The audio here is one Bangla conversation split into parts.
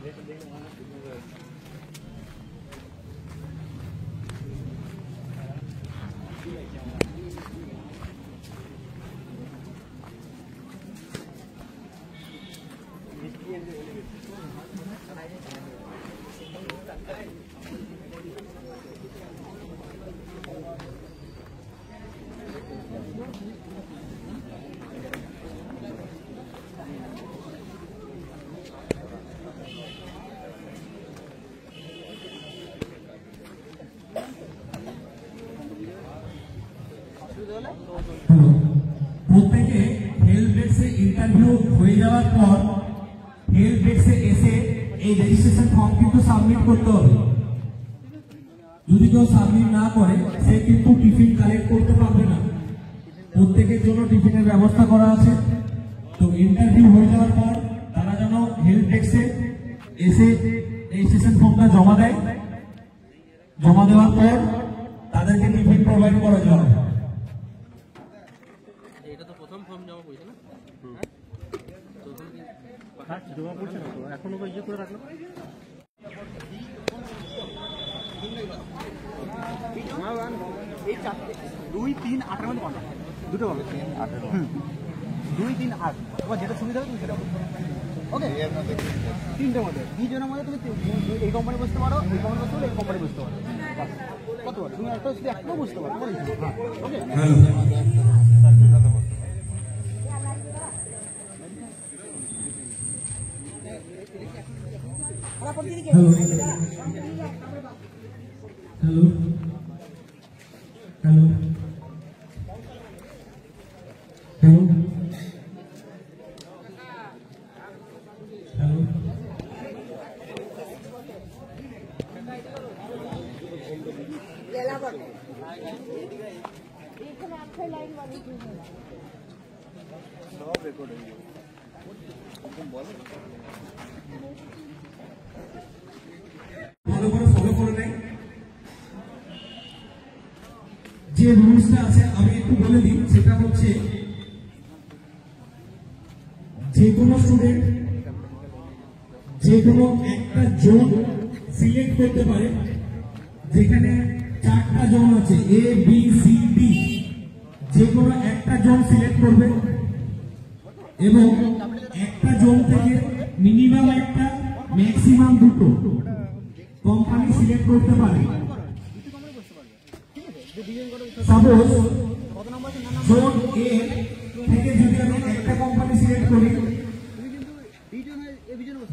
প্রত্যেকে হেল্প ডেস্কে ইন্টারভিউ হয়ে যাওয়ার পর হেল্প ডেস্কে এসে এই রেজিস্ট্রেশন ফর্ম কিন্তু সাবমিট করতে হবে। যদি কেউ সাবমিট না করে সে কিন্তু টিফিন কালেক্ট করতে পারবে না। প্রত্যেকের জন্য টিফিনের ব্যবস্থা করা আছে। তো ইন্টারভিউ হয়ে যাওয়ার পর তারা যেন হেল্প ডেস্কে এসে রেজিস্ট্রেশন ফর্মটা জমা দেয়। জমা দেওয়ার পর তাদেরকে টিফিন প্রোভাইড করা যাবে। এটা তো প্রথম ফর্ম জমা পড়ছে না? জমা পড়ছে না তো এখনো ইয়ে করে রাখলো। 2, 3, 8 মধ্যে কোনটা? দুটো হবে 2, 3, 8 তোমার যেটা সুবিধা হবে তুমি সেটা ওকে। তিনটের মধ্যে দুজনের মধ্যে তুমি এই কোম্পানি বসতে পারো, এই কোম্পানি বসতে পারো, এই কোম্পানি বসতে পারো। কত তুমি একটা শুধু একটাও বুঝতে পারো ওকে। হ্যালো হ্যালো হ্যালো হ্যালো সব রেকর্ড হয়ে গেছে। ভালো করে ফলো করে নেয়। যে রুলসটা আছে আমি একটু বলে দিই, সেটা হচ্ছে যে কোনো স্টুডেন্ট যে কোনো একটা জোন সিলেক্ট করতে পারে। যেখানে 4টা জোন আছে A B C D, যে কোনো একটা জোন সিলেক্ট করবে এবং একটা জোন থেকে মিনিমাম একটা ম্যাক্সিমাম দুটো কোম্পানি সিলেক্ট করতে পারে। সাপোজ জোন এ থেকে যদি আমি একটা কোম্পানি সিলেক্ট করি,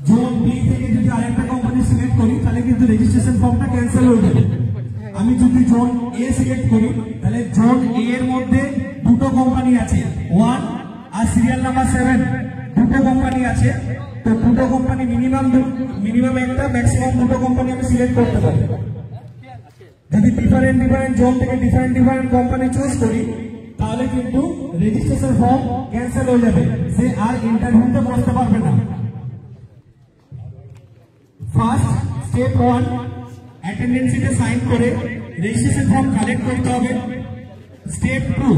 জোন বি থেকে যদি আরেকটা কোম্পানি সিলেক্ট করি, তাহলে কিন্তু রেজিস্ট্রেশন ফর্মটা ক্যান্সেল হয়ে যাবে। আমি যদি জোন এ সিলেক্ট করি, তাহলে জোন এ এর মধ্যে দুটো কোম্পানি আছে, 1 আর সিরিয়াল নাম্বার 7, দুটো কোম্পানি আছে। তো দুটো কোম্পানি মিনিমাম একটা ম্যাক্সিমাম দুটো কোম্পানি আমি সিলেক্ট করতে পারি। যদি ডিফারেন্ট জোন থেকে ডিফারেন্ট কোম্পানি চুজ করি, তাহলে কিন্তু রেজিস্ট্রেশন ফর্ম ক্যান্সেল হয়ে যাবে, সে আর ইন্টারভিউতে বসতে পারবে না। ফার্স্ট স্টেপ 1, অ্যাটেন্ডেন্স শিটে সাইন করে রেজিস্ট্রেশন ফর্ম কালেক্ট করতে হবে। স্টেপ 2,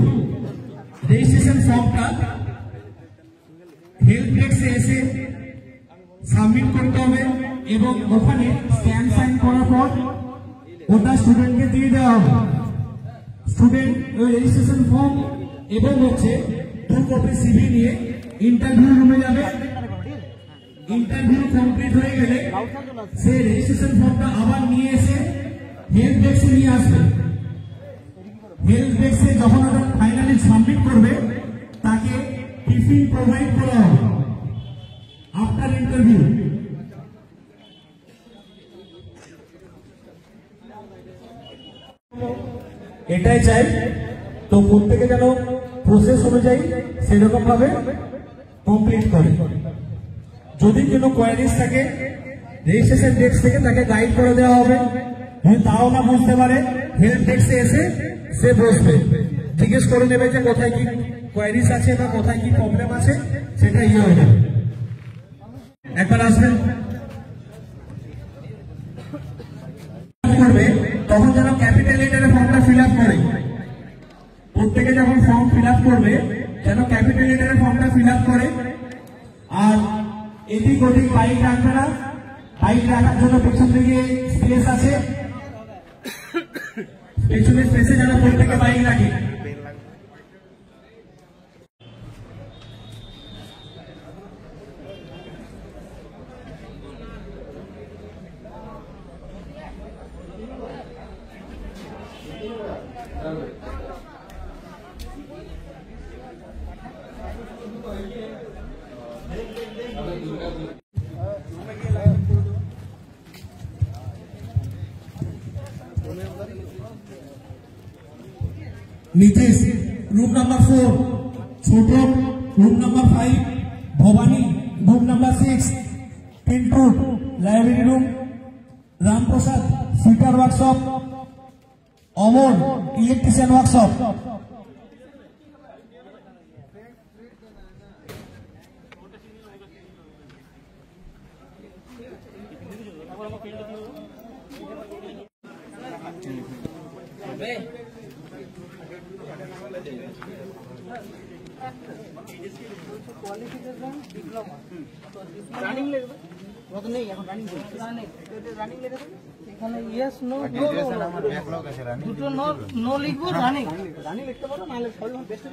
রেজিস্ট্রেশন ফর্মটা হেল্প ডেস্কে এসে সাবমিট করতে হবে এবং ওখানে স্ক্যান সাইন করার পর ওটা স্টুডেন্টকে দিয়ে দেওয়া হবে। স্টুডেন্ট ওই রেজিস্ট্রেশন ফর্ম এবং 2 কপি সিভি নিয়ে ইন্টারভিউ রুমে যাবে। ইন্টারভিউ কমপ্লিট হয়ে গেলে সেই রেজিস্ট্রেশন ফর্মটা আবার নিয়ে এসে হেল্প ডেস্কে নিয়ে আসবে। হেল্প ডেস্কে যখন ওটা ফাইনালি সাবমিট করবে, তাকে টিফিন প্রোভাইড করা হবে আফটার ইন্টারভিউ। এটাই চাই। তো প্রত্যেকে যেন প্রসেস অনুযায়ী সেরকম ভাবে কমপ্লিট করে। যদি কোনো কোয়ারিজ থাকে রেজিস্ট্রেশন ডেস্ক থেকে তাকে গাইড করে দেওয়া হবে। যদি তাও না বুঝতে পারে, হেল্প ডেস্কে এসে সে বসবে, জিজ্ঞেস করে নেবে যে কোথায় কি কোয়ারিজ আছে বা কোথায় কি প্রবলেম আছে, সেটা হয়ে যাবে। একবার আসবেন করবে, তখন যেন ক্যাপিটাল লেটারে ফর্মটা ফিল আপ করে। প্রত্যেকে যখন ফর্ম ফিল আপ করবে, যেন ক্যাপিটাল লেটারে ফর্মটা ফিল আপ করে। আর এদিক ওদিক বাইক রাখবে না, বাইক রাখার জন্য পেছন দিকে স্পেস আছে, পেছনের স্পেসে যেন প্রত্যেকে বাইক রাখে। नीतीश रूम नंबर 4, छोटो room number 5, Bhabani room number 6, Pintu library room, Ram Prasad fitter workshop, Amar electrician workshop. Running লাগবে কত নেই এখন রানিং চলছে রানিং লেখা থাকে এখানে ইয়েস নো আমার ব্যাকলগ আছে রানিং দুটো নো লিখবো রানিং রানিং লিখতে পারো না হলে সরি বেস্ট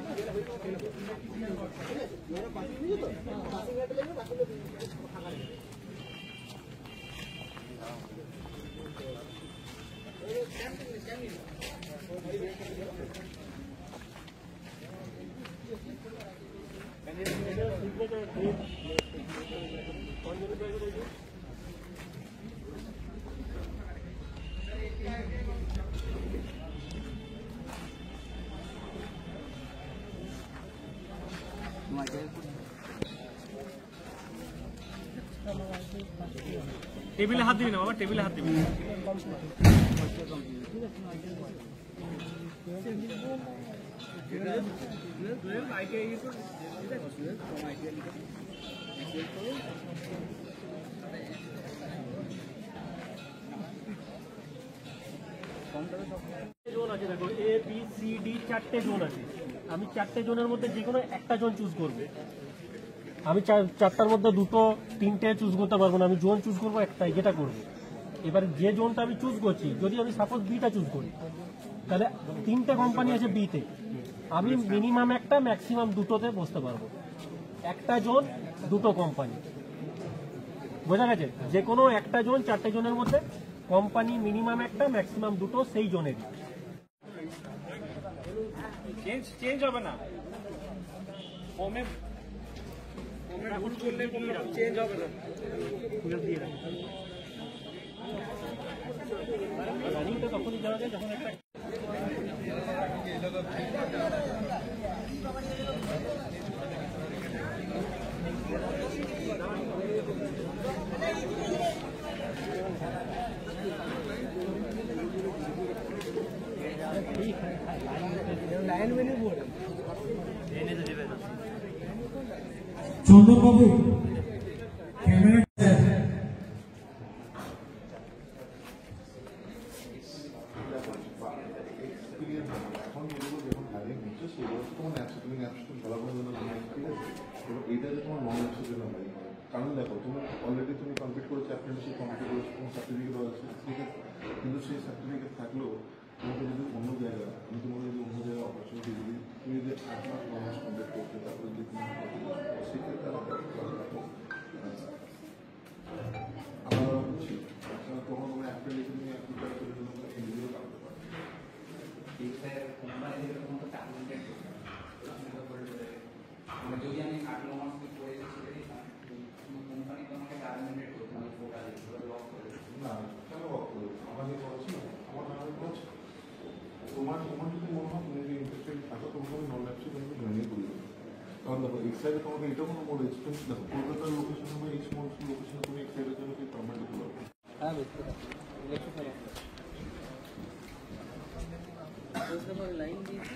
মেরা 5 মিনিট তো 5 মিনিট লাগবে বাকি ফাঁকা নেই টেবিলে হাত দিবি না বাবা, টেবিলে হাত দিবি না। জোন আছে দেখো, A B C D 4টে zone আছে। আমি 4টে জোনের মধ্যে যে কোনো একটা জোন চুজ করবো। আমি 4টার মধ্যে 2, 3টে চুজ করতে পারবো না। আমি জোন চুজ করবো একটাই, যেটা করবো। এবার যে জোনটা আমি চুজ করছি, যদি আমি সাপোজ বিটা চুজ করি, তাহলে 3টে কোম্পানি আছে বিতে, আমি মিনিমাম একটা ম্যাক্সিমাম 2টোতে বসতে পারবো। একটা জোন 2টো কোম্পানি, বোঝা গেছে? যে কোনো একটা জোন 4টে জোনের মধ্যে কোম্পানি মিনিমাম একটা ম্যাক্সিমাম 2টো সেই জোনেরই। চেঞ্জ হবে না, ফর্মে ভুল করলে চেঞ্জ হবে না। রানিংটা তখনই যাওয়া যায় যখন একটা চন্দনবাবু ক্যামেরা কারণ দেখো তুমি অলরেডি তুমি কমপ্লিট করেছো, অ্যাপ্রেন্টিসশিপ কমপ্লিট করেছো, তোমার সার্টিফিকেট আছে, ঠিক আছে, কিন্তু সেই সার্টিফিকেট থাকলেও তোমাকে যদি অন্য জায়গায় অপরচুনিটি যদি তুমি যদি 8 মাস 9 মাস কমপ্লিট করতে, তারপরে যদি তুমি সেক্ষেত্রে আমরা বুঝছি তখন তুমি অ্যাপ্রেন্টিসে তুমি অ্যাপ্লাই করে জন্য ইন্ডিভিজুয়াল কাটতে পারো। যদি আমি 8-9 মাস করে কোম্পানি তোমাকে টার্মিনেট করতে হবে, লক করে না কেন লক করবে? আমাদের খরচ না, আমার নামে খরচ। তোমার যদি মনে হয় তুমি যদি ইন্টারেস্টেড থাকো, তোমাকে আমি নন ল্যাপসে তোমাকে জয়েনিং করে দেবো। কারণ দেখো এক সাইডে তোমাকে এটা কোনো বড় এক্সপেন্স দেখো, কলকাতার লোকেশনে বা এই সমস্ত লোকেশনে তুমি এক সাইডের জন্য তুমি পারমানেন্ট দিতে পারবে। হ্যাঁ বুঝতে পারছি লাইন দিয়েছি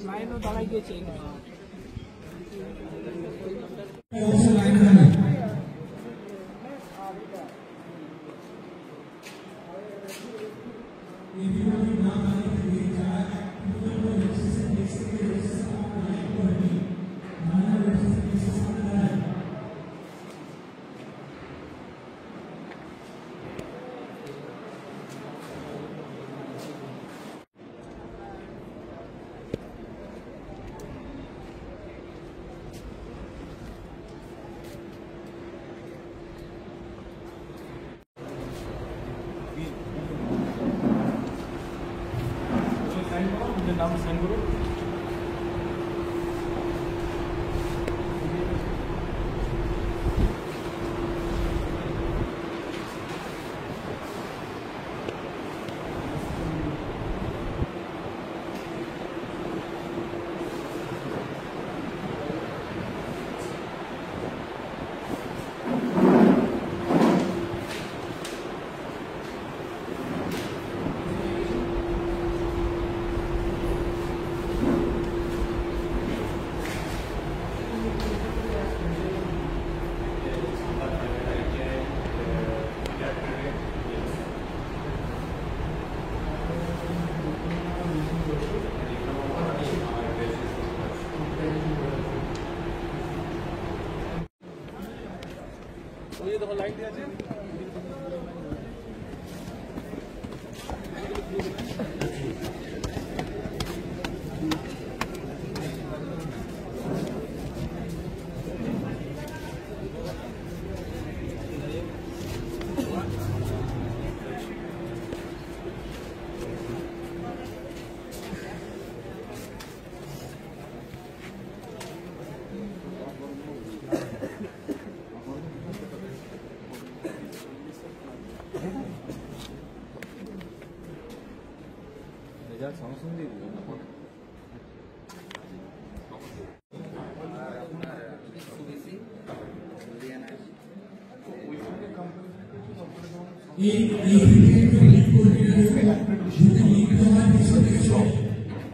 লাইনও দাঁড়াই গেছে নাম সাইন করুন।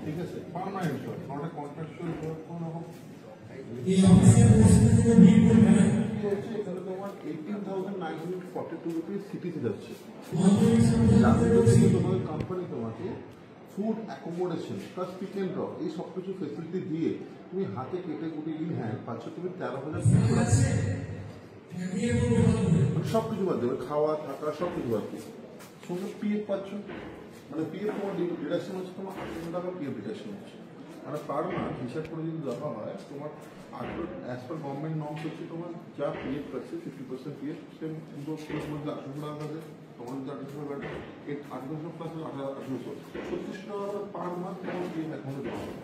ঠিক আছে, permanent job, not a contractual job. কোনো রকম এখানে তোমার 18,942 রুপিস সিটিতে যাচ্ছে। তোমাদের কোম্পানি তোমাকে food accommodation plus pick and drop এই সব কিছু ফেসিলিটি দিয়ে তুমি হাতে কেটে কুটে ইন হ্যান্ড পাচ্ছ তুমি 13,000 সব কিছু বাদ দেবে, খাওয়া থাকা সব কিছু বাদ দেবে। সঙ্গে পিএফ পাচ্ছ, মানে পিএফ তোমার ডিডাকশন হচ্ছে তোমার 800 টাকা পিএফ ডিডাকশন হচ্ছে। মানে পার মান্থ হিসাব করে যদি দেখা হয় তোমার অ্যাজ পার গভর্নমেন্ট নর্মস হচ্ছে তোমার যা পিএফ পাচ্ছে 50% পিএফ সেম তোমার 800 টাকা থাকে। তোমার যদি 800 টাকা 800 প্লাস 800 36 টাকা পার মান্থ তোমার পিএফ অ্যাকাউন্টে দেওয়া হবে।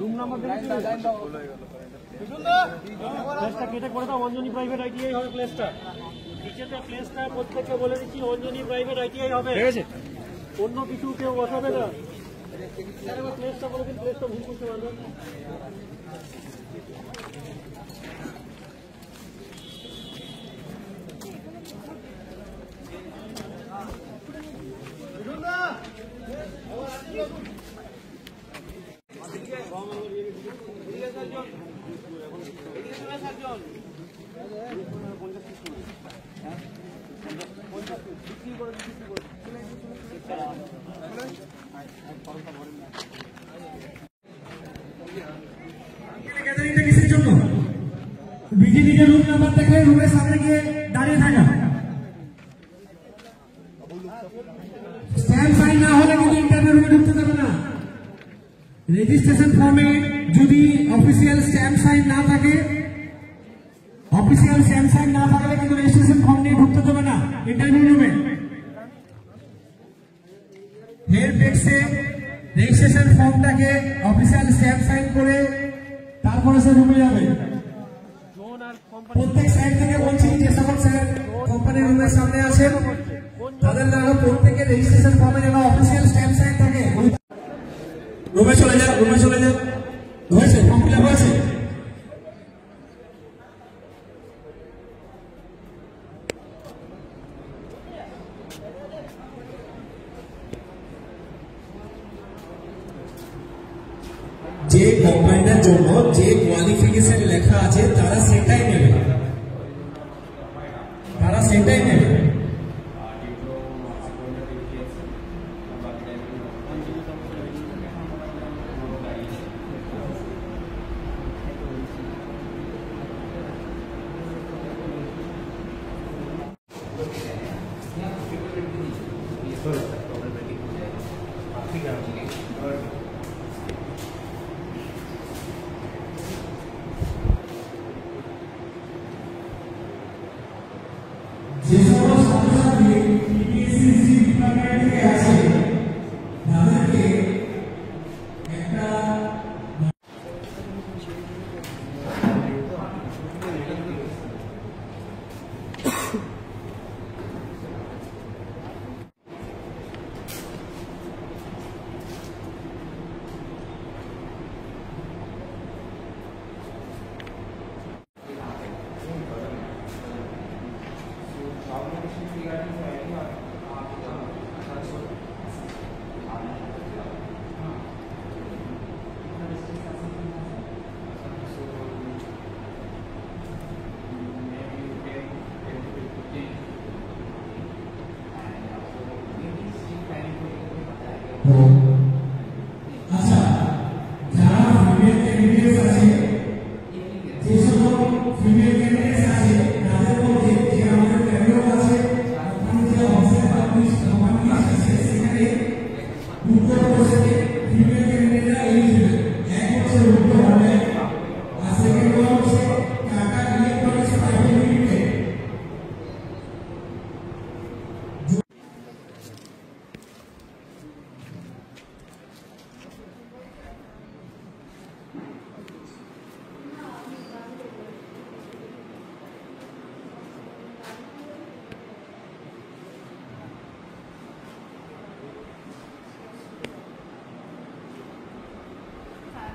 রুম নাম্বার প্লেসটা কেটে করে দাও, অঞ্জনী প্রাইভেট আইটিআই হবে প্লেসটা। নিচেতে প্লেসটা প্রত্যেককে বলে দিচ্ছি অঞ্জনী প্রাইভেট আইটিআই হবে, ঠিক আছে? অন্য কিছু কেউ বসাবে না। প্লেসটা বলে দিন, প্লেসটা ভুল করতে পারবেন। বিজেপিকে রুম নাম্বার দেখে রুমের সামনে গিয়ে দাঁড়িয়ে থাকা, স্ট্যাম্প সাইন না হলে কিন্তু ইন্টারভিউ রুমে ঢুকতে দেবে না। রেজিস্ট্রেশন ফর্মে যদি অফিসিয়াল স্ট্যাম্প সাইন না থাকে অফিসিয়াল স্যামসাং না থাকলে কিন্তু রেজিস্ট্রেশন ফর্ম নিয়ে ঢুকতে দেবে না ইন্টারভিউ রুমে। হেল্প ডেস্কে রেজিস্ট্রেশন ফর্মটাকে অফিসিয়াল স্ট্যাম্প সাইন করে তারপরে সে রুমে যাবে। জোন আর কোম্পানি প্রত্যেক সাইড থেকে বলছি যে সকল স্যার কোম্পানির রুমের সামনে আছেন তাদের দ্বারা প্রত্যেকের রেজিস্ট্রেশন ফর্মে যেন অফিসিয়াল স্ট্যাম্প সাইন থাকে। রুমে চলে যাও, রুমে চলে যাও। হয়েছে, ফর্ম ফিল আপ হয়েছে। যে কোম্পানিটার জন্য যে কোয়ালিফিকেশন লেখা আছে তারা সেটাই নেবে, তারা সেটাই নেবে। যে সকল ছাত্রছাত্রী টিপিএসসি ডিপার্টমেন্ট থেকে আছে তাদেরকে একটা আচ্ছা যারা ফিমেল ক্যান্ডিডেট আছে, যে সকল ফিমেল ক্যান্ডিডেট আছে তাদের মধ্যে যে আমাদের ক্যান্ডিডেট আছে ওখানে যে অফিসার পাবলিশ কোম্পানি আছে সেখানে দুটো বছরে ফিমেল ক্যান্ডিডেটরা এলিজিবল। এক বছর উঠতে হবে আর সেকেন্ড হচ্ছে টাটা ইলেকট্রনিক্স প্রাইভেট লিমিটেড।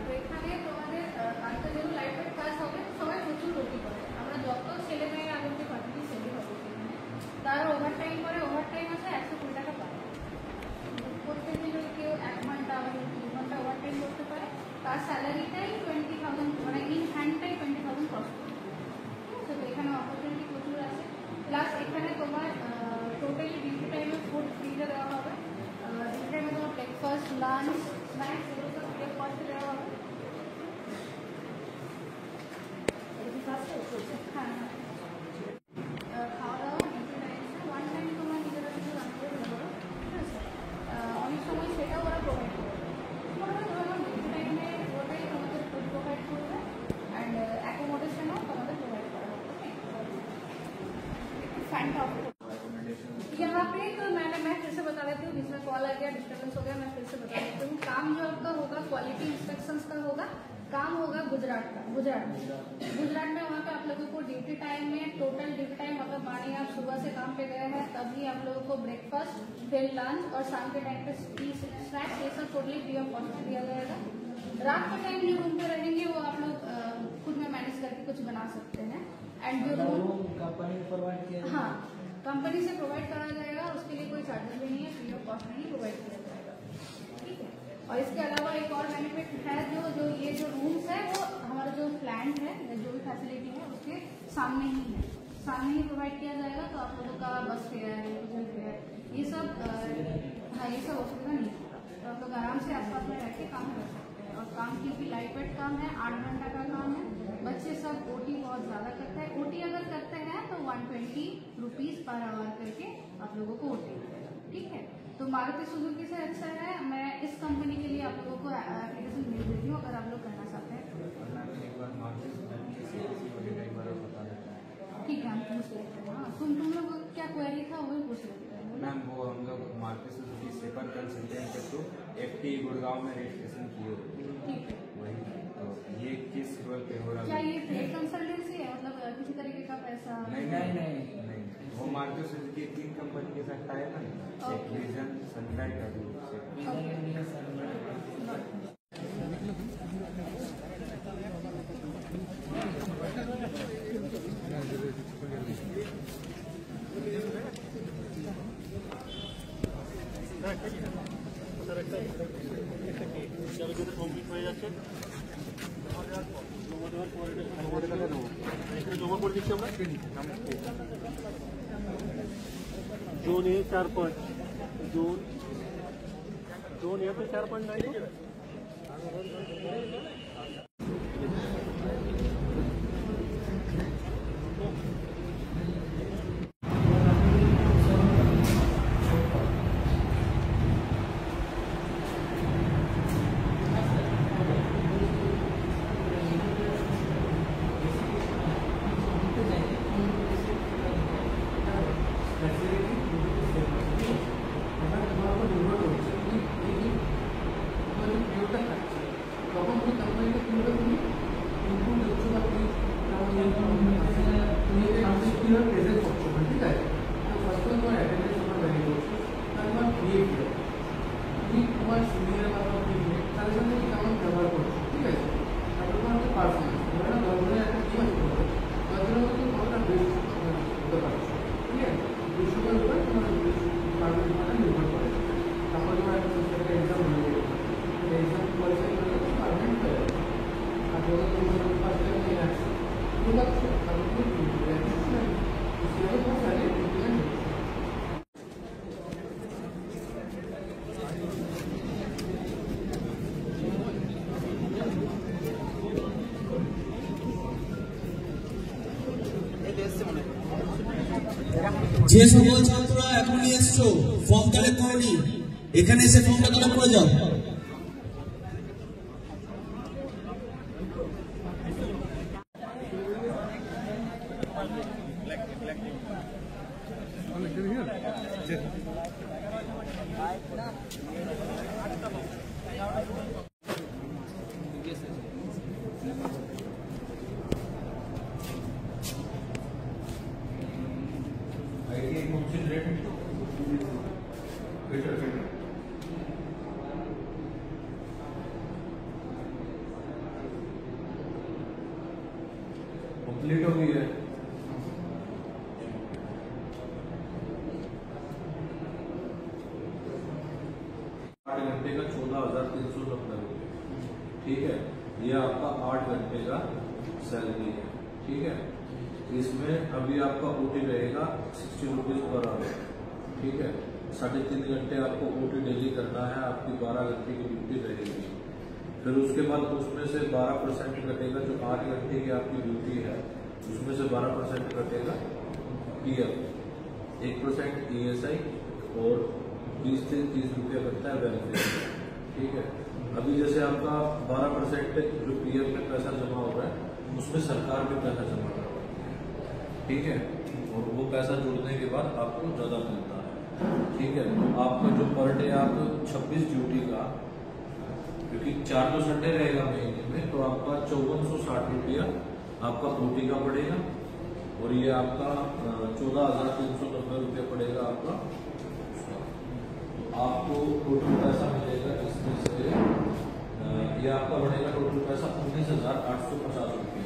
তো এখানে তোমাদের কাজটা যেন লাইফের কাজ হবে, সবাই প্রচুর রুটি করে। আমরা যত ছেলে মেয়েরা আগের পাঠিয়ে সেটি হবে সেখানে তার ওভার টাইম করে, ওভার টাইম আছে 120 টাকা পায়। প্রত্যেকদিন যদি কেউ 1 ঘন্টা বা 2 ঘন্টা ওভার টাইম করতে পারে তার স্যালারিটাই 20,000, মানে ইন হ্যান্ডটাই 20,000 কস্ট করে। তো এখানে অপরচুনিটি প্রচুর আছে। প্লাস এখানে তোমার টোটালি ডিউটি টাইমে ফুড ফ্রিতে দেওয়া হবে। ডিউটি টাইমে তোমার ব্রেকফাস্ট, লাঞ্চ, স্ন্যাক্স এগুলো সব ফ্রি অফ কস্টে দেওয়া হবে। খাওয়া দাওয়া ডিউটি টাইমে ওয়ান টাইম তোমার নিজেরা কিছু রান্না করে দিতে পারো, ঠিক আছে। অনেক সময় সেটাও ওরা প্রোভাইড করে। তোমার ডিউটি টাইমে ওটাই তোমাদের ফুড প্রোভাইড করবে অ্যান্ড অ্যাকোমোডেশনও তোমাদের প্রোভাইড করা হবে। यहाँ पे तो मैं फिर से बता देती हूँ, बीच में कॉल आ गया, डिस्टर्बेंस हो गया, मैं फिर से बता देती हूँ। काम जो आपका होगा क्वालिटी इंस्पेक्शंस का होगा। काम होगा गुजरात में। गुजरात में वहाँ पे आप लोगों को ड्यूटी टाइम में टोटल ड्यूटी टाइम, मतलब मानिए आप सुबह से काम पे गए हैं तभी आप लोगों को ब्रेकफास्ट, फिर लंच और शाम के टाइम पे स्नैक्स, ये सब टोटली फ्री ऑफ कॉस्ट दिया जाएगा। रात के टाइम जो रूम पे रहेंगे वो आप लोग खुद में मैनेज करके कुछ बना सकते हैं। एंड जो कंपनी प्रोवाइड किया, हाँ कंपनी से प्रोवाइड कराया जाएगा, उसके लिए कोई चार्जेस भी नहीं है, फ्री ऑफ कॉस्ट नहीं प्रोवाइड किया जाएगा, ठीक है। और इसके अलावा एक और बेनिफिट है, जो ये जो रूम्स है वो हमारा जो प्लांट है, जो भी फैसिलिटी है उसके सामने ही है, सामने ही प्रोवाइड किया जाएगा। तो आप लोगों का बस फेयर, फेयर, ये सब हाँ ये सब असुविधा नहीं होगा। तो आप लोग आराम से आसपास में रह के काम कर सकते हैं। और काम क्योंकि लाइट वेट काम है, 8 घंटा का काम है। बच्चे सब ओटी बहुत ज़्यादा करते हैं। ओटी अगर करते हैं तो 120 रुपीज़ पर आवर करके आप लोगों को ओटी मिलेगा, ठीक है। तो मारुति सुजुकी से अच्छा है, मैं इस कंपनी के लिए आप लोगों को एप्लीकेशन भेज देती हूँ अगर आप लोग करना चाहते हैं। ठीक है, हम पूछ लेते हैं। हाँ, तुम लोग क्या क्वेरी था वही पूछ लेते हैं। मैम वो हम लोग मारुति सुजुकी स्लीपर कंसल्टेंट के थ्रू FT गुड़गांव में रजिस्ट्रेशन किए थे। ठीक है, वही तो ये किस रोल पे हो रहा क्या है? ये पेड कंसल्टेंसी है, मतलब किसी तरीके का पैसा? नहीं, वो मारुति सुजुकी 3 कंपनी के साथ टाई है ना, एक विजन, सनलाइट और কমপ্লিট হয়ে যাচ্ছে, জমা করে দিচ্ছি আমরা। জোন এ 4.5, জোন এ पे 4.9। যে সকল ছাত্ররা এখনই এসছো ফর্ম কালেক্ট করনি, এখানে এসে ফর্মটা কালেক্ট করে যাও। कंप्लीट हो गई है। घंटे का 14,390 रुपये, ठीक है। ये आपका 8 घंटे का सैलरी है, ठीक है। इसमें अभी आपका OT रहेगा 60 रुपीज पर आवर, ठीक है। 3.5 घंटे आपको OT डेली करना है, आपकी 12 घंटे की ड्यूटी रहेगी। फिर उसके बाद उसमें से 12% कटेगा, जो 8 घंटे की आपकी ड्यूटी है उसमें से 12% कटेगा PF, 1% ESI और 20 से 30 रुपया कटता है बेनिफिट, ठीक है। अभी जैसे आपका 12% जो PF में पैसा जमा हो रहा है उसमें सरकार भी पैसा जमा कर रहा है, ठीक है। और वो पैसा जुड़ने के बाद आपको ज्यादा मिलता है, ठीक है। तो आपका जो पर डे आप 26 ड्यूटी का, क्योंकि 4 तो संडे रहेगा महीने में, तो आपका 5460 रुपया आपका OT का पड़ेगा। और ये आपका 14,390 रुपया पड़ेगा आपका। तो आपको टोटल पैसा मिलेगा इसमें से ये आपका बढ़ेगा टोटल पैसा 19,850 रुपये।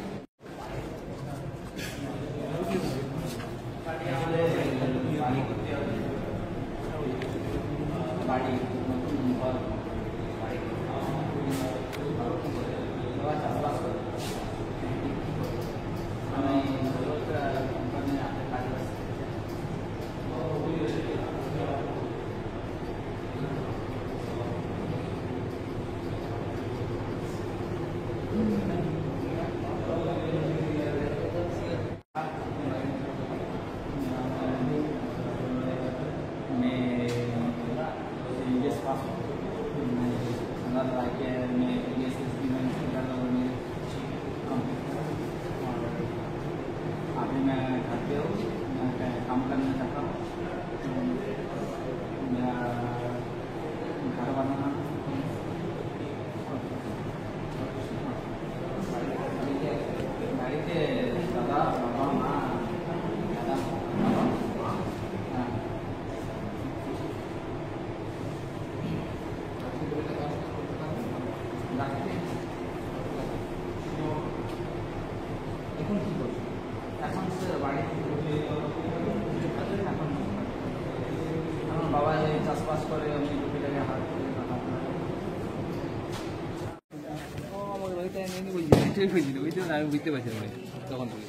अभी मैं हो काम करना चाहता हूँ, मेरा घर बनाना, বাড়িতে দাদা বাবা মা দাদা বাবা এখন কি করবো? এখন বাড়িতে এখন আমার বাবা চাষবাস করে, আমি টুকিটাকে হাত করে আমার বাড়িতে আমি বুঝতে পারছি না তখন থেকে।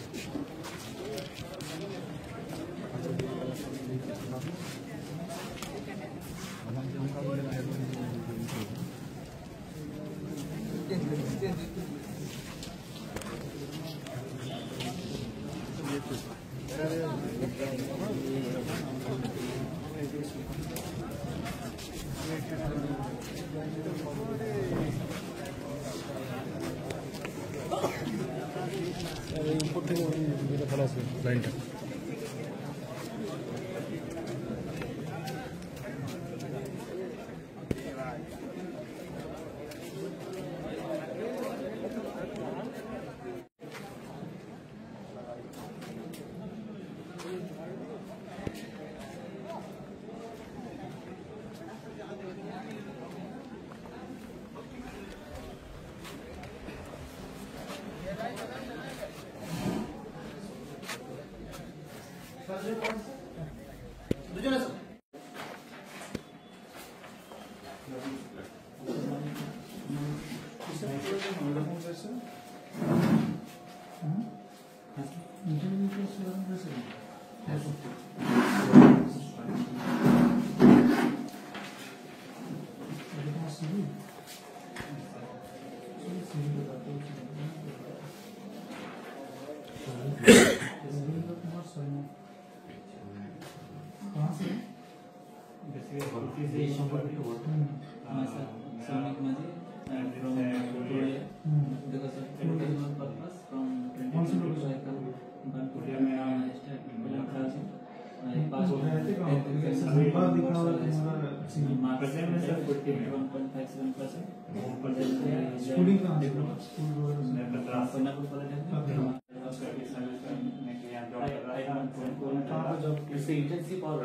internship or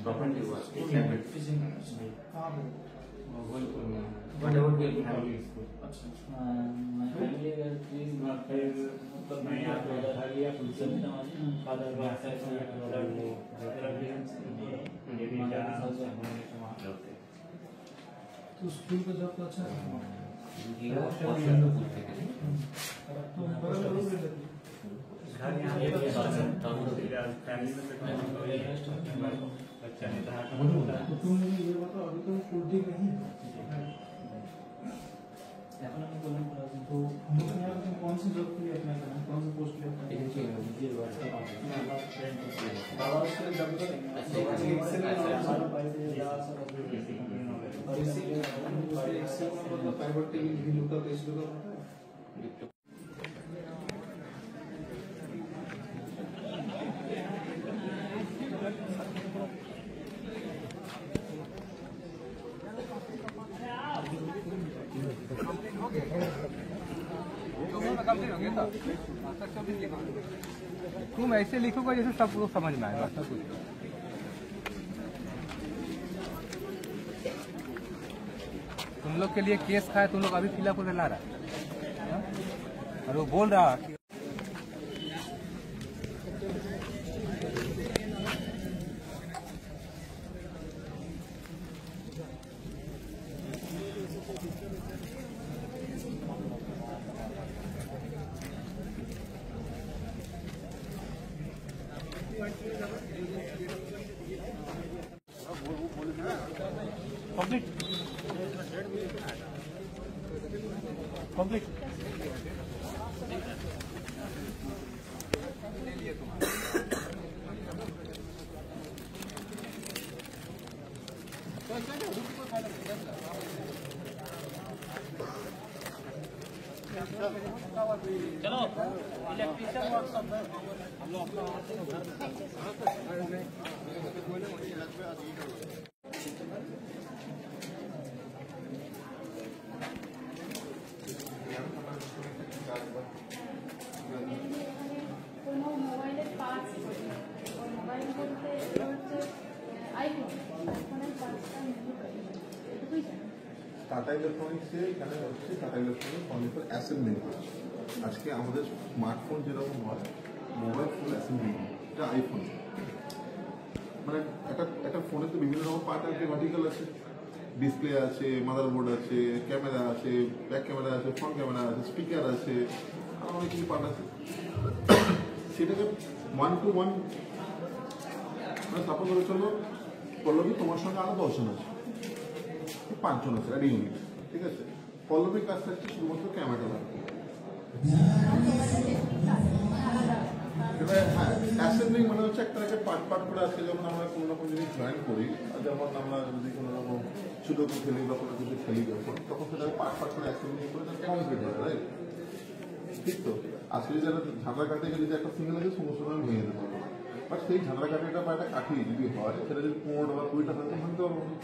property work? What about your family? My family is father तो स्कूल का जॉब तो अच्छा है। तो तुम मुझे ये बताओ, अभी तो फुल-टाइम नहीं है, तो हम लोग यहाँ पे कौन सी जॉब के लिए अप्लाई करना है, कौन सी पोस्ट के लिए अप्लाई करना है? Private team lookup page lookup होता है। तुम ऐसे लिखोगे जैसे सब लोग समझ में आएगा, सब कुछ। तुम लोग के लिए केस खाए, तुम लोग अभी फिलअप होकर ला रहा है, और वो बोल रहा कि Complete. Complete. चलो इलेक्ट्रिशियन वर्कशॉप কোনো মোবাইলের পার্টস মোবাইল বলতে হচ্ছে আইফোন আইফোনের পার্টসটা এটুকুই জানি। টাটা ইলেকট্রনিক্সে এখানে হচ্ছে tata electronics only for assembling. আজকে আমাদের স্মার্টফোন যেরকম হয়, মোবাইল ফুল অ্যাসেম্বলিং, এটা আইফোন। মানে একটা ফোনে তো বিভিন্ন রকম পার্ট আছে, ভার্টিক্যাল আছে, ডিসপ্লে আছে, মাদারবোর্ড আছে, ক্যামেরা আছে, ব্যাক ক্যামেরা আছে, ফ্রন্ট ক্যামেরা আছে, স্পিকার আছে, আর অনেক কিছু পার্ট আছে। সেটাকে 1 to 1 মানে সাপোজ করে চলো, পল্লবী তোমার সঙ্গে আরো 10 জন আছে, 5 জন আছে, একটা ইউনিট, ঠিক আছে। পল্লবীর কাজ থাকছে শুধুমাত্র ক্যামেরাটা লাগবে। এবার হ্যাঁ, অ্যাসেম্বলিং মানে হচ্ছে একটা পার্ট করে আজকে যখন আমরা কোনো রকম জিনিস জয়েন করি, যেমন আমরা যদি কোনো রকম সুডোকু খেলি বা কোনো কিছু খেলি যখন, তখন সেটাকে পার্ট করে অ্যাসেম্বলিং করে তার কমপ্লিট হয়, রাইট? ঠিক তো? আজকে যদি একটা ঝাঁকড়া কাটে গেলে যে একটা সিঙ্গেল আছে সমস্ত আমি ভেঙে দিতে পারবো, বাট সেই ঝাঁকড়া কাঠিটা বা একটা কাঠি যদি হয়, সেটা যদি 15 বা 20 টাকা ভাঙতে পারবো না।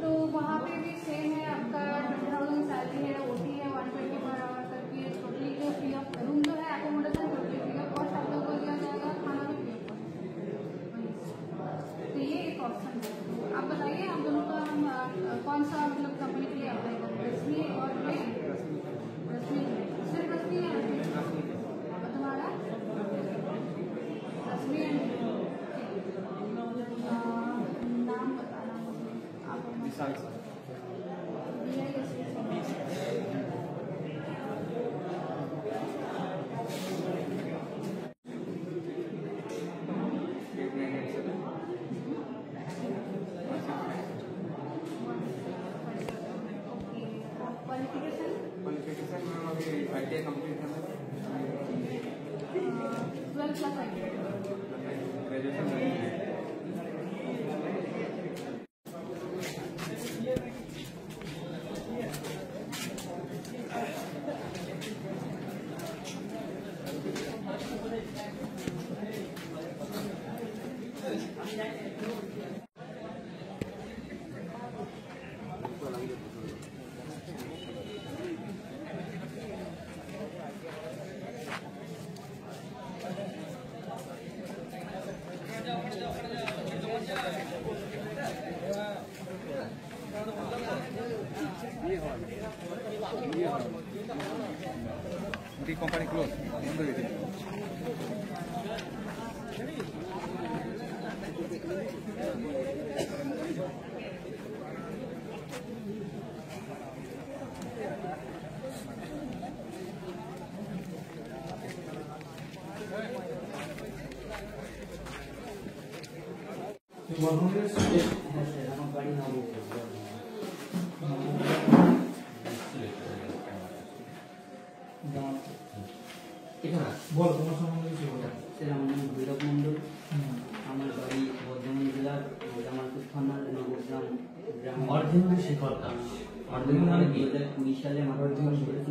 तो वहाँ पे भी सेम है, आपका 20,000 सैलरी है, ओटी है 120 पर आवर तक की, टोटली जो फ्री ऑफ रूम जो है accommodation totally free of cost आप लोग को दिया जाएगा, खाना भी फ्री ऑफ कॉस्ट। तो ये एक ऑप्शन है। आप बताइए आप दोनों का हम कौन सा मतलब कंपनी के लिए अप्लाई करें, रश्मि और रश्मि सिर्फ रश्मि है, और तुम्हारा रश्मि एंड नाम बताना मुझे आप। विशाल सर। क्वालिफिकेशन में अभी ITI कंप्लीट करना है, 12 प्लस ग्रेजुएशन কোম্পানি ক্লোজ বন্ধ হয়ে গেছে। বল তোমার সম্বন্ধে কিছু বলো। স্যার আমার নাম ভৈরব মণ্ডল, আমার বাড়ি বর্ধমান জেলার জামালপুর থানার নবগ্রাম গ্রাম। অর্ধেক শেখর দাস। অর্ধেক 2020 সালে আমার 2022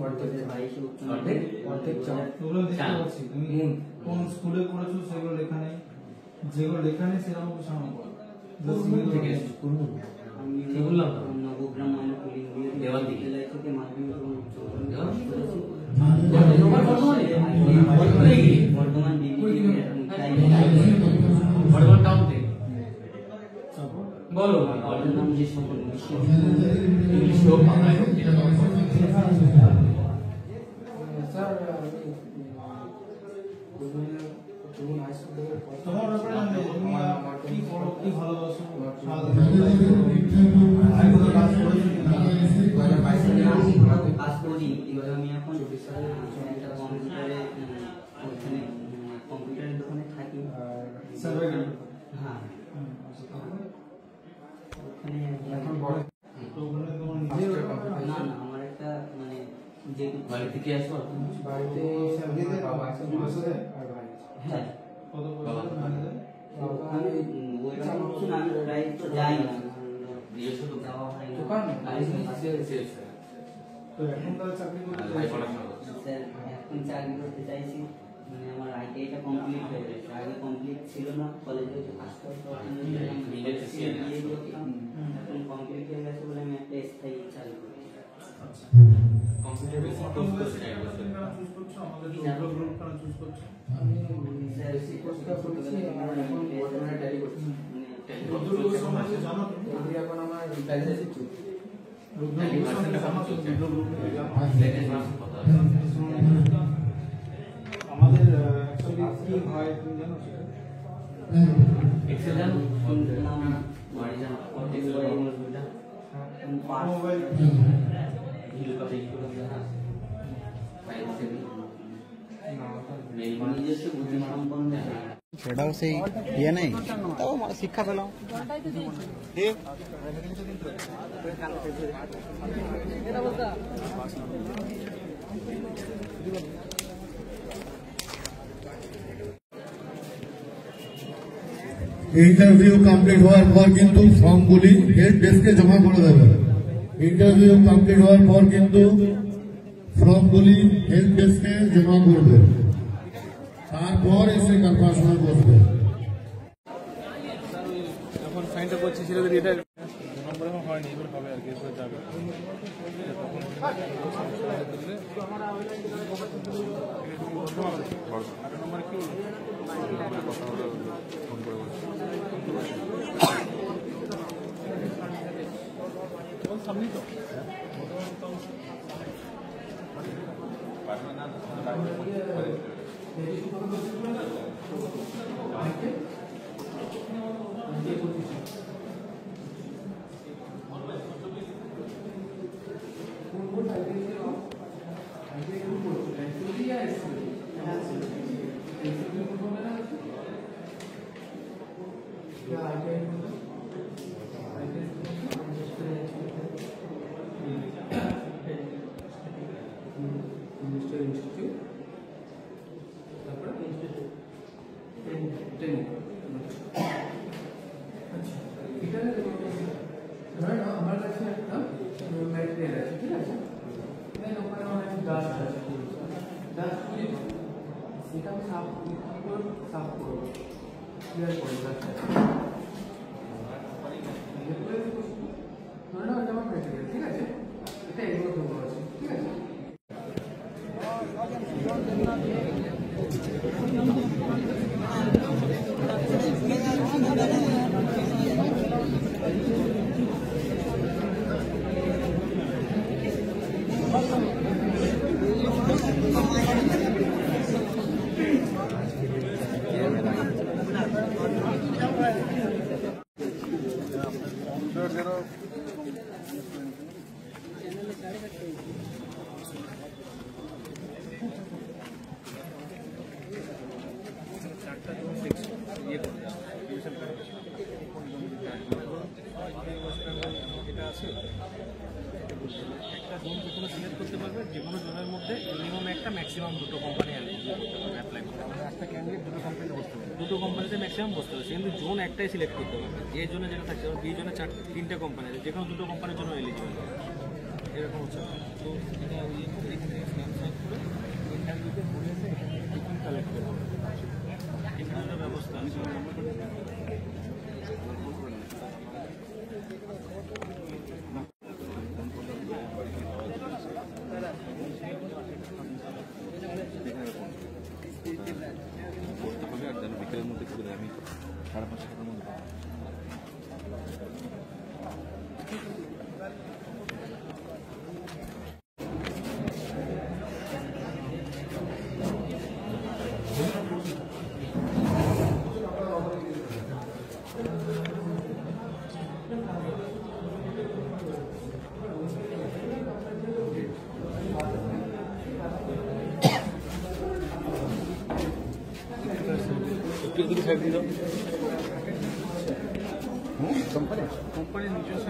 অর্ধেক চাপ ওগুলো দেখতে পাচ্ছি। তুমি কোন স্কুলে পড়েছো সেগুলো লেখা নেই, যেগুলো লেখা নেই সেরকম কিছু আমার বলো। আমি নবগ্রাম ময়নাপুর জেলায় থেকে মাধ্যমিক এবং উচ্চ বর্ধমান বর্ধমান টাউন থেকে বলো অর্ডার নাম যে সকল তোমার ব্যাপারে কি করো, কি ভালোবাসো, কাজ করি। এবার আমি এখন একটা কম্পিউটারে ওখানে কম্পিউটারের দোকানে থাকি। হ্যাঁ ওখানে এখন না না আমার একটা মানে যে বাড়ি থেকে আসো বাড়িতে হ্যাঁ কত আমি ওইরকম কিছু না, আমি প্রায় তো যাই না, যাওয়া হয় না। স্যার এখন চাকরি করতে চাইছি, মানে আমার আইটিআইটা কমপ্লিট হয়ে গেছে, আগে কমপ্লিট ছিল না, কলেজে ফার্স্ট এখন কমপ্লিট হয়ে গেছে বলে আমি একটা স্থায়ী চাকরি করছি। আমাদের কি হয় তুমি জানো সেটা? সেটাও সেই ইয়ে নেই, তাও শিক্ষা পেলাম। ইন্টারভিউ কমপ্লিট হওয়ার পর কিন্তু ফর্মগুলি হেড ডেস্কে জমা করে দেবে। ইন্টারভিউ কমপ্লিট হওয়ার পর কিন্তু ফর্মগুলি হেড ডেস্কে জমা করবে, তারপর এসে কনফারেন্সে বসবে। যখন সাইনটা করছি সেটা যদি এটা নম্বর এখন হয়নি, এবার হবে আর কি, এরপরে যাবে নম্বর কি কথা হলো ফোন করে সামনে তো একটা জোন যে কোনো সিলেক্ট করতে পারবে, যে কোনো জোনের মধ্যে মিনিমাম একটা ম্যাক্সিমাম দুটো কোম্পানি অ্যাপ্লাই করতে পারবে। একটা ক্যান্ডিডেট দুটো কোম্পানিতে বসতে পারবে, দুটো কোম্পানিতে ম্যাক্সিমাম বসতে পারবে, কিন্তু জোন একটাই সিলেক্ট করতে পারবে। এ জোনে যেটা থাকতে পারবে, বি জোনে তিনটে কোম্পানি আছে, যে কোনো দুটো কোম্পানির জন্য এলিজিবল, এরকম হচ্ছে। তো এটা এখানে স্ন্যাপশট করে ইন্টারভিউতে পড়ে এসে টিকিট কালেক্ট করে হবে, এখানে ব্যবস্থা আছে। বিকেলের মধ্যে করে আমি 5:30-6টার মধ্যে কোম্পানির নিজস্ব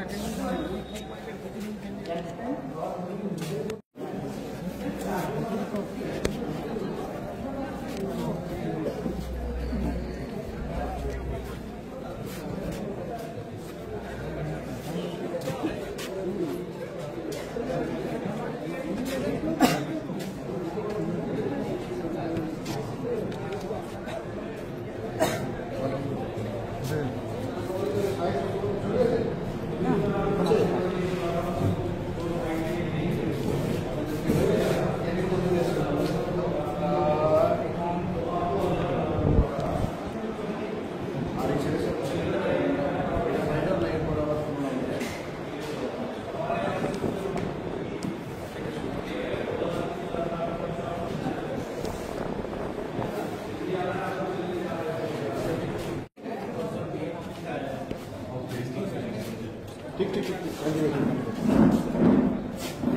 ठीक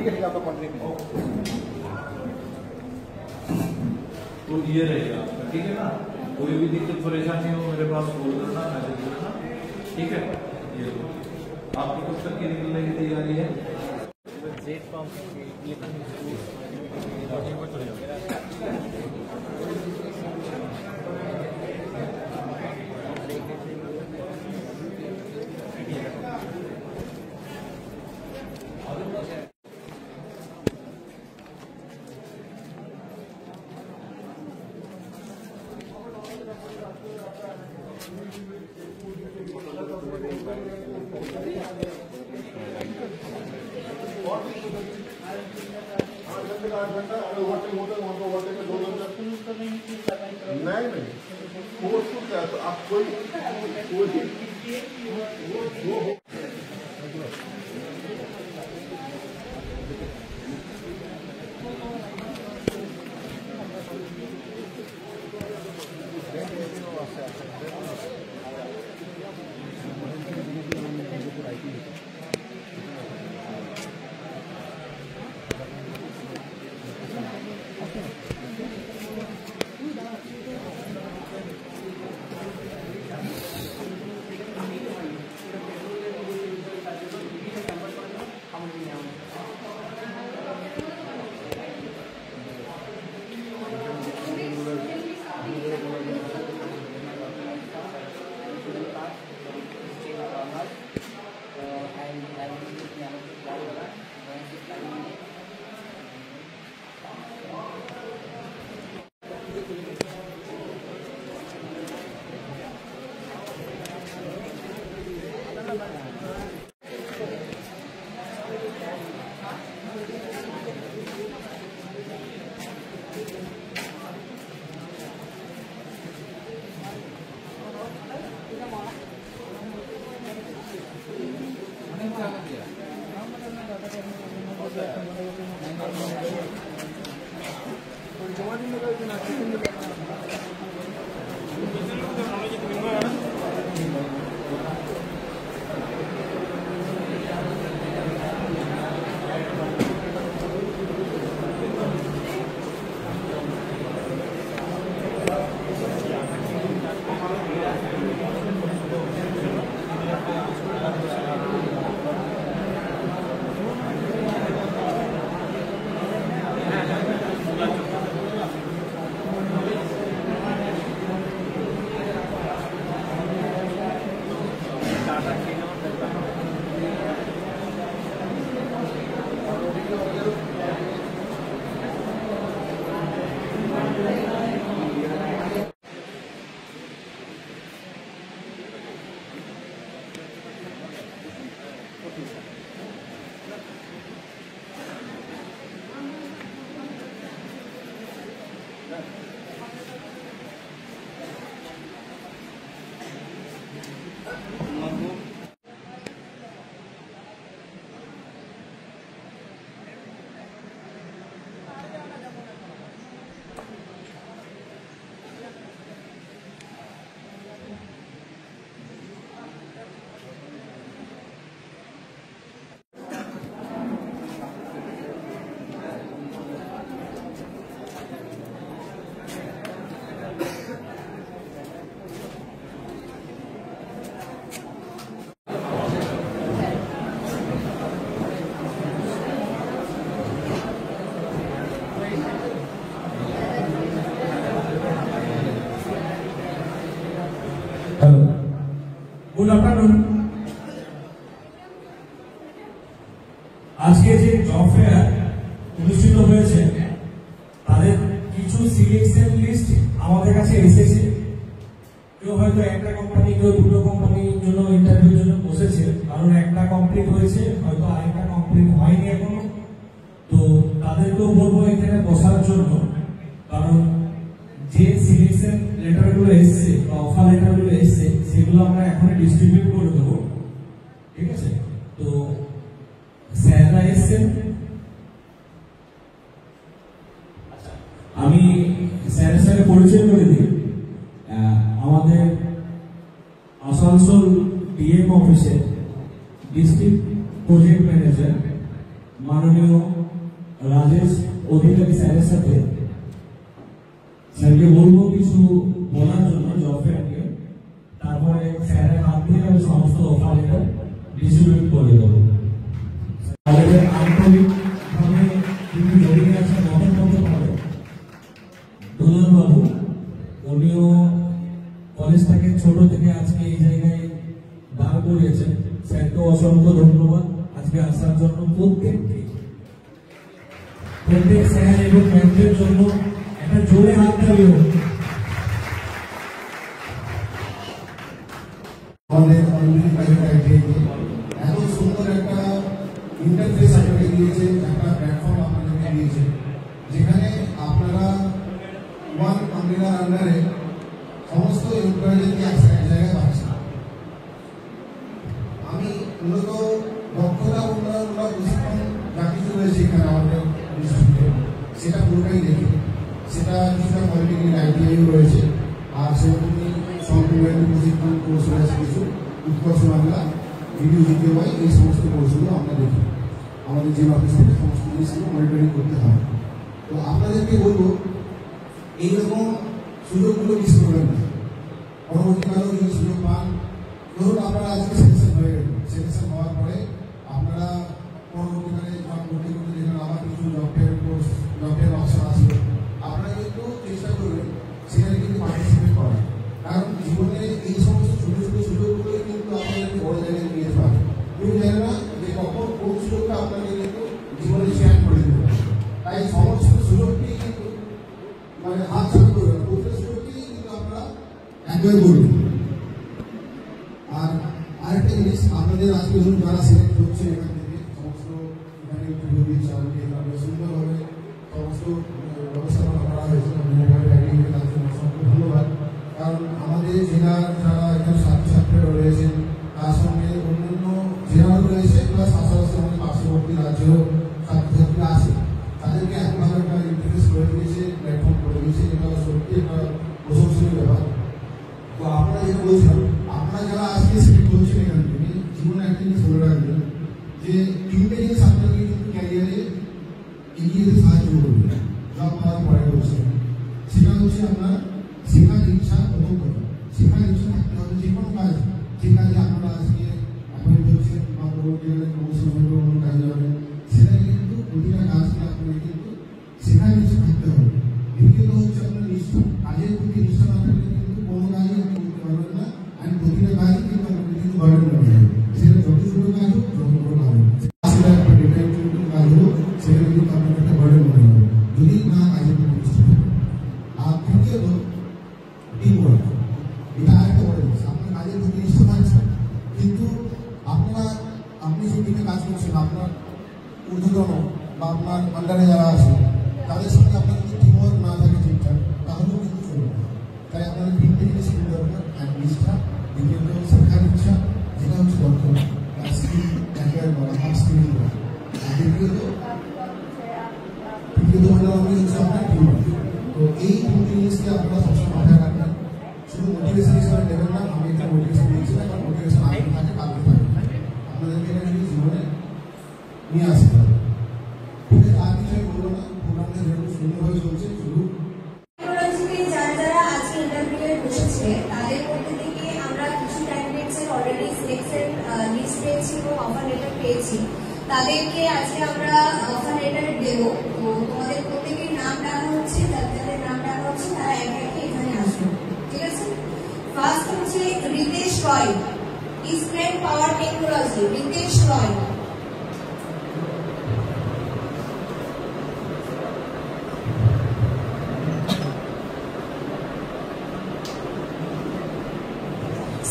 है आपका कंटिन्यू तो ये रहेगा आपका, ठीक है ना। कोई भी दिक्कत परेशानी हो मेरे पास कॉल करना, मैसेज करना, ठीक है। ये लो, आपकी कब तक की निकलने की तैयारी है? नहीं कोर्स को क्या, तो आप कोई গুড আফটারনুন। আজকে যে জব ফেয়ার অনুষ্ঠিত হয়েছে তাদের কিছু সিলেকশন লিস্ট আমাদের কাছে এসেছে। কেউ হয়তো একটা কোম্পানি, কেউ দুটো কোম্পানির জন্য ইন্টারভিউর জন্য বসেছে, কারণ একটা কমপ্লিট হয়েছে, হয়তো আরেকটা কমপ্লিট হয়নি এখনো। তো তাদেরকেও বলবো এখানে বসার জন্য, কারণ যে সিলেকশন লেটারগুলো এসছে বা অফার লেটারগুলো এসছে সেগুলো আমরা এখন ডিস্ট্রিবিউট করে দেবো, ঠিক আছে। তো স্যাররা এসছেন, আমি স্যারের সাথে পরিচয় করে দিই। আমাদের আসানসোল ডিএম অফিসে ডিস্ট্রিক্ট প্রজেক্ট করেছেন মাননীয় রাজেশ অধিকারী স্যারের সাথে। স্যারকে বলবো কিছু বলার জন্য জব ফেয়ারকে, তারপরে স্যারের হাত দিয়ে আমি সমস্ত অফার লেটার ডিস্ট্রিবিউট করে দেবো। কলেজের আন্তরিকভাবে তিনি জড়িয়ে আছেন মদন বন্দ্যোপাধ্যায় বাবু, উনিও কলেজটাকে ছোট থেকে আজকে এই জায়গায় দাঁড় করিয়েছেন। স্যারকে অসংখ্য ধন্যবাদ আজকে আসার জন্য। প্রত্যেক স্যার এবং ম্যামদের জন্য একটা জোরে হাত তালি হোক। আমাদের এত সুন্দর একটা ইন্টারফেস আপনাকে দিয়েছে, একটা প্ল্যাটফর্ম আপনাদেরকে দিয়েছে, যেখানে আপনারা ওয়ান আমব্রেলার আন্ডারে সমস্ত এমপ্লয়ীদেরকে এক জায়গায় পাচ্ছেন। আমি মূলত দক্ষতা উন্নয়নমূলক প্রশিক্ষণ যা কিছু রয়েছে এখানে আমাদের ইনস্টিটিউটে সেটা পুরোটাই দেখি। সেটা কিছুটা পলিটেকনিক আইটিআইও রয়েছে, আর সেরকমই সম্পূর্ণ প্রশিক্ষণ কোর্স রয়েছে কিছু, উৎকর্ষ বাংলা, ভিডিও জিকেওয়াই, এই সমস্ত কোর্সগুলো আমরা দেখি। আমাদের যে অফিস থেকে সমস্ত জিনিসগুলো মনিটরিং করতে হয়। তো আপনাদেরকে বলবো এইরকম সুযোগগুলো মিস করবেন না। পরবর্তীকালেও যদি সুযোগ পান, ধরুন আপনারা আজকে সিলেকশন হয়ে গেল, সিলেকশন হওয়ার পরে আপনারা পরবর্তীকালে জব করতে করতে যেখানে আবার কিছু জবের কোর্স, জবের অপশন আসবে, আপনারা কিন্তু চেষ্টা করবেন সেখানে কিন্তু পার্টিসিপেট করার। কারণ জীবনে এই সমস্ত ছোটো ছোটো সুযোগগুলোই কিন্তু আপনাদেরকে বড় জায়গায় নিয়ে যেতে পারে। কেউ জানে না যে কখন কোন সুযোগটা আপনাকে কিন্তু জীবনে শেয়ার করে দেবে। তাই সমস্ত সুযোগকেই কিন্তু মানে হাত ছাড়া করবেন, প্রত্যেক সুযোগকেই কিন্তু আপনারা এনজয় করবেন। আর আরেকটা জিনিস, আপনাদের আজকে ধরুন যারা সিলেক্ট হচ্ছে এখান থেকে সমস্ত এখানে ইন্টারভিউ দিচ্ছে, আমাকে সুন্দরভাবে সমস্ত ব্যবস্থাপনা করা হয়েছে। তার জন্য অসংখ্য ধন্যবাদ। কারণ আমাদের জেলার যারা এখানে ছাত্রছাত্রীরা রয়েছেন, তার সঙ্গে অন্যান্য জেলারও রয়েছে, প্লাস আশেপাশে আমাদের পার্শ্ববর্তী রাজ্যেও ছাত্রছাত্রীরা আছে, তাদেরকে এত ভালো একটা ইন্টারফেস করে দিয়েছে, প্ল্যাটফর্ম করে দিয়েছে, এটা সত্যি একটা প্রশংসনীয় ব্যাপার। তো আপনারা যেটা বলছিলাম, আপনারা যারা আজকে সিলেক্ট করছেন এখান থেকে, জীবনে একটা জিনিস বলে রাখবেন যে তিনটে জিনিস আপনাকে কিন্তু ক্যারিয়ারে এগিয়ে যেতে সাহায্য করবে জব পাওয়ার পরে করছে। সেটা হচ্ছে আপনার শেখার ইচ্ছা, প্রথম কথা শেখার ইচ্ছা থাকতে হবে। যে কোনো কাজ, যে কাজে আপনারা আজকে অ্যাপয়েন্ট হচ্ছেন বা পরবর্তীকালে প্রমোশন হবে, অন্য কাজে হবে, সেটা কিন্তু প্রতিটা কাজকে আপনাকে কিন্তু শেখার ইচ্ছা থাকতে হবে। দ্বিতীয়ত হচ্ছে আপনার নিষ্ঠা, কাজের প্রতি নিষ্ঠা না থাকলে কিন্তু কোনো কাজই আপনি করতে পারবেন না। আর প্রতিটা কাজই কিন্তু আপনাকে কিন্তু বার্ডেন হবে, সেটা যত ছোটো কাজ হোক, যত বড় কাজ হোক, সেটা একটা ডেটা এন্ট্রি কাজ হোক, সেটা কিন্তু আপনার একটা বার্ডেন মনে হবে যদি না কাজের প্রতি নিষ্ঠা থাকে। আর তৃতীয়ত টিমওয়ার্ক, এটা আরেকটা বড় জিনিস। আপনার কাজের প্রতি নিষ্ঠা থাকছে, কিন্তু আপনি যে টিমে কাজ করছেন, আপনার ঊর্ধ্বতন বা আপনার আন্ডারে যারা আছে, তাদের সঙ্গে আপনার যদি টিমওয়ার্ক না থাকে ঠিকঠাক, তাহলেও কিন্তু চলবে না। তাই আপনাদের তিনটে জিনিস খুব দরকার, এক নিষ্ঠা, দ্বিতীয়ত শেখার ইচ্ছা, যেটা হচ্ছে দক্ষতা, স্কিল অ্যাকোয়ার করা, হার্ড স্কিল করা, আর তৃতীয়ত হচ্ছে আপনার টিমওয়ার্ক। তো এই তিনটে জিনিসকে আপনারা সবসময় মাথায় রাখবেন। শুধু মোটিভেশন হিসেবে নেবেন না, আমি একটা মোটিভেশন দিয়েছি না, কারণ মোটিভেশন আগে থাকে, কালকে থাকে, আপনাদেরকে এটা কিন্তু জীবনে নিয়ে আসতে হবে। ঠিক আছে, আর কিছু আমি বলবো না, প্রোগ্রামটা যেরকম সুন্দরভাবে চলছে শুরু। যারা আজকে ইন্টারভিউয়ে বসেছে তাদের মধ্যে থেকে আমরা কিছু ক্যান্ডিডেটসের অলরেডি সিলেকশন লিস্ট পেয়েছি এবং অফার লেটার পেয়েছি। তাদেরকে আজকে আমরা অফার লেটার দেবো। তো তোমাদের প্রত্যেকের নাম ডাকা হচ্ছে, যাদের নাম ডাকা হচ্ছে তারা একে একে এখানে আসবে, ঠিক আছে? ফার্স্ট হচ্ছে রিতেশ রয়, ইস্টল্যান্ড পাওয়ার টেকনোলজি, রিতেশ রয়।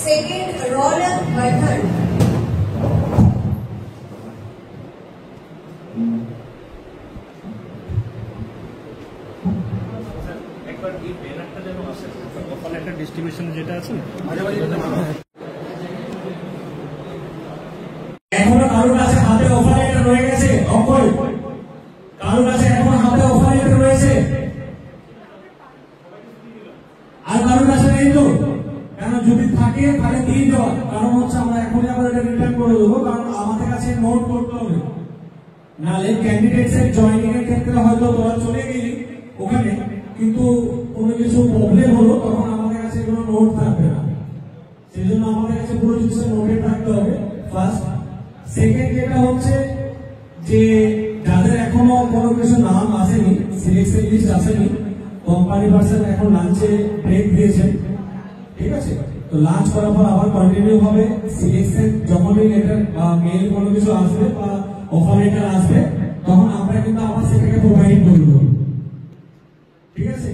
सेकेंड रौनक वर्धन, একবার এই ব্যানারটা যেন আসে, অফার লেটার ডিস্ট্রিবিউশন যেটা আছে এখনো কারোর কাছে হাতে অফার লেটার রয়ে গেছে? অক্ষয়, কারোর কাছে এখনো হাতে অফার লেটার রয়েছে? আর কারোর কাছে নেই তো? কেন যদি থাকে তাহলে দিয়ে দেওয়া, কারণ হচ্ছে আমরা এখনই আমাদের রিটার্ন করে দেবো, কারণ আমাদের কাছে নোট করতে হবে। নালে ক্যান্ডিডেটস এর জয়েনিং এর ক্ষেত্রে হয়তো তোরা চলে গেলি ওখানে, কিন্তু কোনো কিছু প্রবলেম হলো তখন আমাদের কাছে কোনো নোট থাকবে না, সেই জন্য আমাদের কাছে পুরো জিনিসটা নোটে রাখতে হবে ফার্স্ট। সেকেন্ড যেটা হচ্ছে যে যাদের এখনো কোনো কিছু নাম আসেনি, সিলেকশন লিস্ট আসেনি, কোম্পানি পার্সন এখন লাঞ্চে ব্রেক দিয়েছেন, ঠিক আছে? তো লাঞ্চ করার পর আবার কন্টিনিউ হবে। সিলেকশন যখনই লেটার বা মেল কোনো কিছু আসবে বা অফার লেটার আসবে তখন আমরা কিন্তু আবার সেটাকে প্রোভাইড করবো, ঠিক আছে?